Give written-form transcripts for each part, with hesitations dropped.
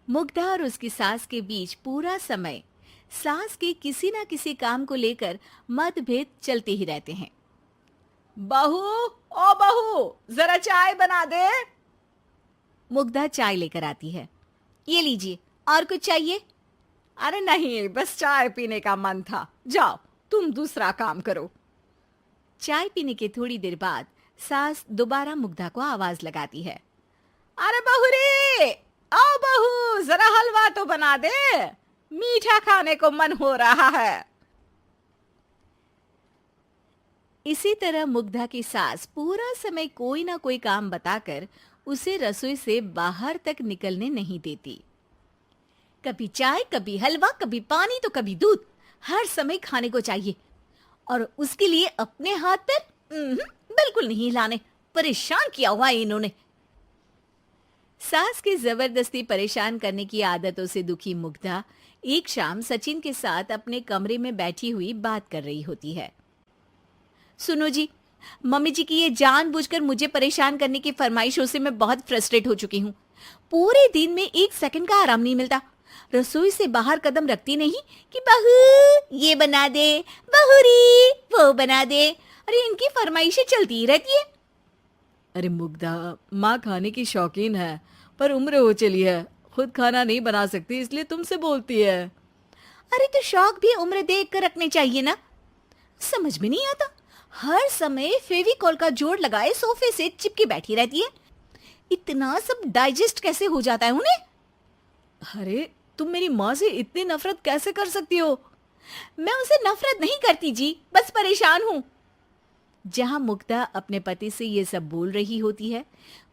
मुग्धा और उसकी सास के बीच पूरा समय सास के किसी ना किसी काम को लेकर मतभेद चलते ही रहते हैं। बहू, ओ बहू, जरा चाय बना दे। मुग्धा चाय लेकर आती है। ये लीजिए, और कुछ चाहिए? अरे नहीं, बस चाय पीने का मन था। जाओ, तुम दूसरा काम करो। चाय पीने के थोड़ी देर बाद सास दोबारा मुग्धा को आवाज लगाती है। अरे बहू रे, आओ बहू, जरा हलवा तो बना दे, मीठा खाने को मन हो रहा है। इसी तरह मुग्धा की सास पूरा समय कोई ना कोई काम बताकर उसे रसोई से बाहर तक निकलने नहीं देती। कभी चाय, कभी हलवा, कभी पानी तो कभी दूध, हर समय खाने को चाहिए। और उसके लिए अपने हाथ पैर बिल्कुल नहीं हिलाने। परेशान किया हुआ है इन्होंने। सास की जबरदस्ती परेशान करने की आदतों से दुखी मुग्धा एक शाम सचिन के साथ अपने कमरे में बैठी हुई बात कर रही होती है। सुनो जी, मम्मी जी की ये जानबूझकर मुझे परेशान करने की फरमाइशों से मैं बहुत फ्रस्ट्रेट हो चुकी हूँ। पूरे दिन में एक सेकंड का आराम नहीं मिलता। रसोई से बाहर कदम रखती नहीं कि बहू ये बना दे, बहुरी वो बना दे। अरे इनकी फरमाइशें चलती ही रहती है। अरे मुग्धा, माँ खाने की शौकीन है, पर उम्र हो चली है, खुद खाना नहीं बना सकती, इसलिए तुमसे बोलती है। अरे तो शौक भी उम्र देख कर रखने चाहिए ना। समझ में नहीं आता, हर समय फेविकॉल का जोड़ लगाए सोफे से चिपकी बैठी रहती है। इतना सब डाइजेस्ट कैसे हो जाता है उन्हें? अरे तुम मेरी माँ से इतनी नफरत कैसे कर सकती हो? मैं उनसे नफरत नहीं करती जी, बस परेशान हूँ। जहां मुग्धा अपने पति से ये सब बोल रही होती है,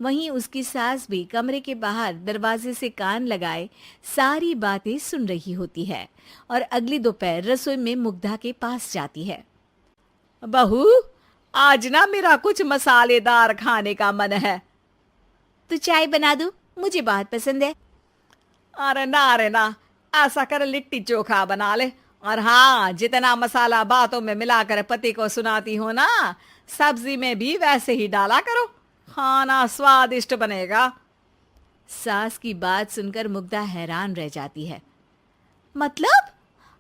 वहीं उसकी सास भी कमरे के बाहर दरवाजे से कान लगाए सारी बातें सुन रही होती है और अगली दोपहर रसोई में मुग्धा के पास जाती है। बहू, आज ना मेरा कुछ मसालेदार खाने का मन है। तो चाय बना दूं? मुझे बहुत पसंद है। अरे ना, ऐसा कर लिट्टी चोखा बना ले। और हाँ, जितना मसाला बातों में मिलाकर पति को सुनाती हो ना, सब्जी में भी वैसे ही डाला करो, खाना स्वादिष्ट बनेगा। सास की बात सुनकर मुग्धा हैरान रह जाती है। मतलब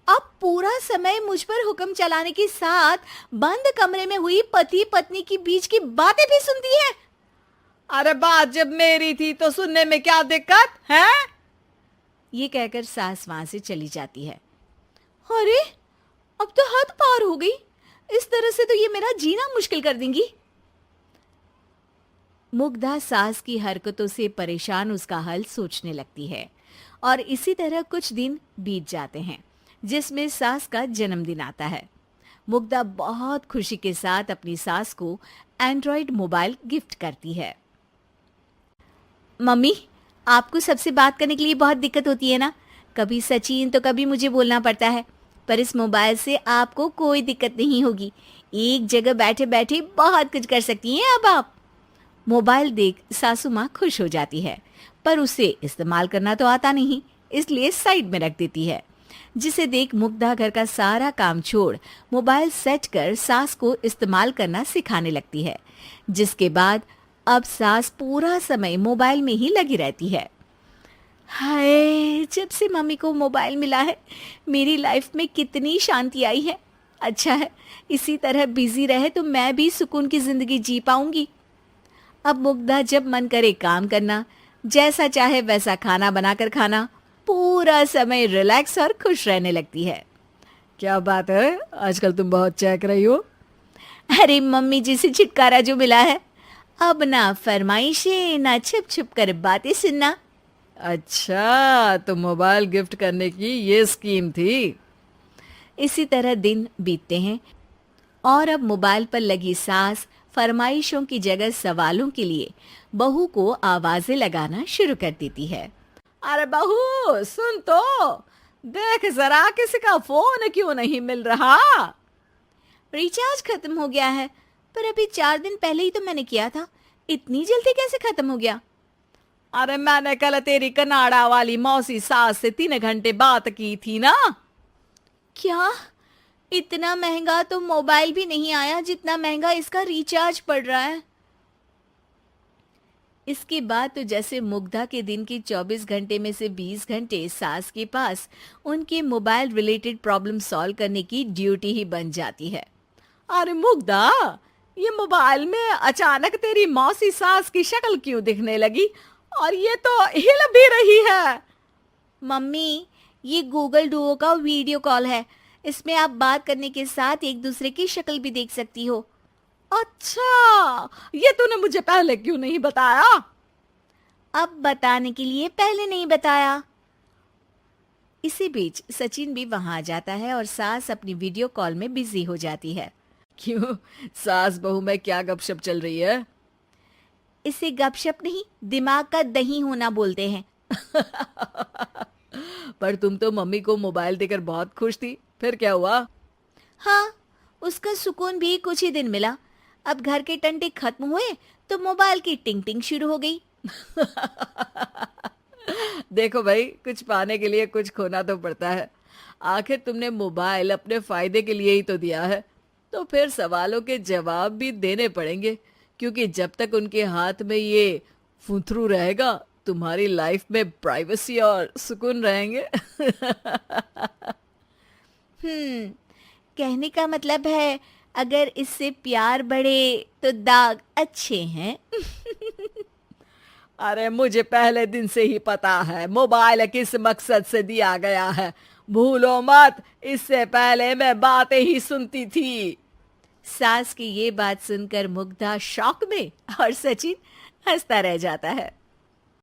आप पूरा समय मुझ पर हुक्म चलाने के साथ बंद कमरे में हुई पति पत्नी की बीच की बातें भी सुनती है? अरे बात जब मेरी थी तो सुनने में क्या दिक्कत है? ये कहकर सास वहां से चली जाती है। अरे अब तो हद पार हो गई। इस तरह से तो ये मेरा जीना मुश्किल कर देंगी। मुग्धा सास की हरकतों से परेशान उसका हल सोचने लगती है और इसी तरह कुछ दिन बीत जाते हैं, जिसमें सास का जन्मदिन आता है। मुग्धा बहुत खुशी के साथ अपनी सास को एंड्रॉयड मोबाइल गिफ्ट करती है। मम्मी, आपको सबसे बात करने के लिए बहुत दिक्कत होती है ना? कभी सचिन तो कभी मुझे बोलना पड़ता है, पर इस मोबाइल से आपको कोई दिक्कत नहीं होगी। एक जगह बैठे बैठे बहुत कुछ कर सकती हैं अब आप। मोबाइल देख सासू माँ खुश हो जाती है, पर उसे इस्तेमाल करना तो आता नहीं, इसलिए साइड में रख देती है। जिसे देख मुग्धा घर का सारा काम छोड़ मोबाइल सेट कर सास को इस्तेमाल करना सिखाने लगती है, जिसके बाद अब सास पूरा समय मोबाइल में ही लगी रहती है। हाय, जब से मम्मी को मोबाइल मिला है मेरी लाइफ में कितनी शांति आई है। अच्छा है, इसी तरह बिजी रहे तो मैं भी सुकून की जिंदगी जी पाऊंगी। अब मुग्धा जब मन करे काम करना, जैसा चाहे वैसा खाना बनाकर खाना, पूरा समय रिलैक्स और खुश रहने लगती है। क्या बात है, आजकल तुम बहुत चहक रही हो। अरे मम्मी जी से छुटकारा जो मिला है, अब ना फरमाइशें ना छुप छुप कर बातें सुनना। अच्छा, तो मोबाइल गिफ्ट करने की ये स्कीम थी। इसी तरह दिन बीतते हैं और अब मोबाइल पर लगी सास फरमाइशों की जगह सवालों के लिए बहू को आवाजें लगाना शुरू कर देती है। अरे बहू सुन तो, देख जरा किसी का फोन क्यों नहीं मिल रहा? रिचार्ज खत्म हो गया है, पर अभी 4 दिन पहले ही तो मैंने किया था। इतनी जल्दी कैसे खत्म हो गया? अरे मैंने कल तेरी कनाडा वाली मौसी सास से 3 घंटे बात की थी ना। क्या? इतना महंगा तो मोबाइल भी नहीं आया जितना महंगा इसका रिचार्ज पड़ रहा है। इसके बाद तो जैसे मुग्धा के दिन के 24 घंटे में से 20 घंटे सास के पास उनके मोबाइल रिलेटेड प्रॉब्लम सॉल्व करने की ड्यूटी ही बन जाती है। अरे मुग्धा, ये मोबाइल में अचानक तेरी मौसी सास की शक्ल क्यों दिखने लगी? और ये तो हिल भी रही है। मम्मी, ये गूगल डुओ का वीडियो कॉल है। इसमें आप बात करने के साथ एक दूसरे की शक्ल भी देख सकती हो। अच्छा, ये तूने मुझे पहले क्यों नहीं बताया? अब बताने के लिए पहले नहीं बताया। इसी बीच सचिन भी वहां आ जाता है और सास अपनी वीडियो कॉल में बिजी हो जाती है। क्यों, सास बहू में क्या गपशप चल रही है? इसे गपशप नहीं, दिमाग का दही होना बोलते हैं। पर तुम तो मम्मी को मोबाइल देकर बहुत खुश थी, फिर क्या हुआ? हाँ, उसका सुकून भी कुछ ही दिन मिला। अब घर के टंटे खत्म हुए तो मोबाइल की टिंग टिंग शुरू हो गई। देखो भाई, कुछ पाने के लिए कुछ खोना तो पड़ता है। आखिर तुमने मोबाइल अपने फायदे के लिए ही तो दिया है, तो फिर सवालों के जवाब भी देने पड़ेंगे, क्योंकि जब तक उनके हाथ में ये फुंथरू रहेगा, तुम्हारी लाइफ में प्राइवेसी और सुकून रहेंगे। कहने का मतलब है अगर इससे प्यार बढ़े तो दाग अच्छे हैं। अरे मुझे पहले दिन से ही पता है मोबाइल किस मकसद से दिया गया है। भूलो मत, इससे पहले मैं बातें ही सुनती थी। सास की ये बात सुनकर मुग्धा शॉक में और सचिन हंसता रह जाता है।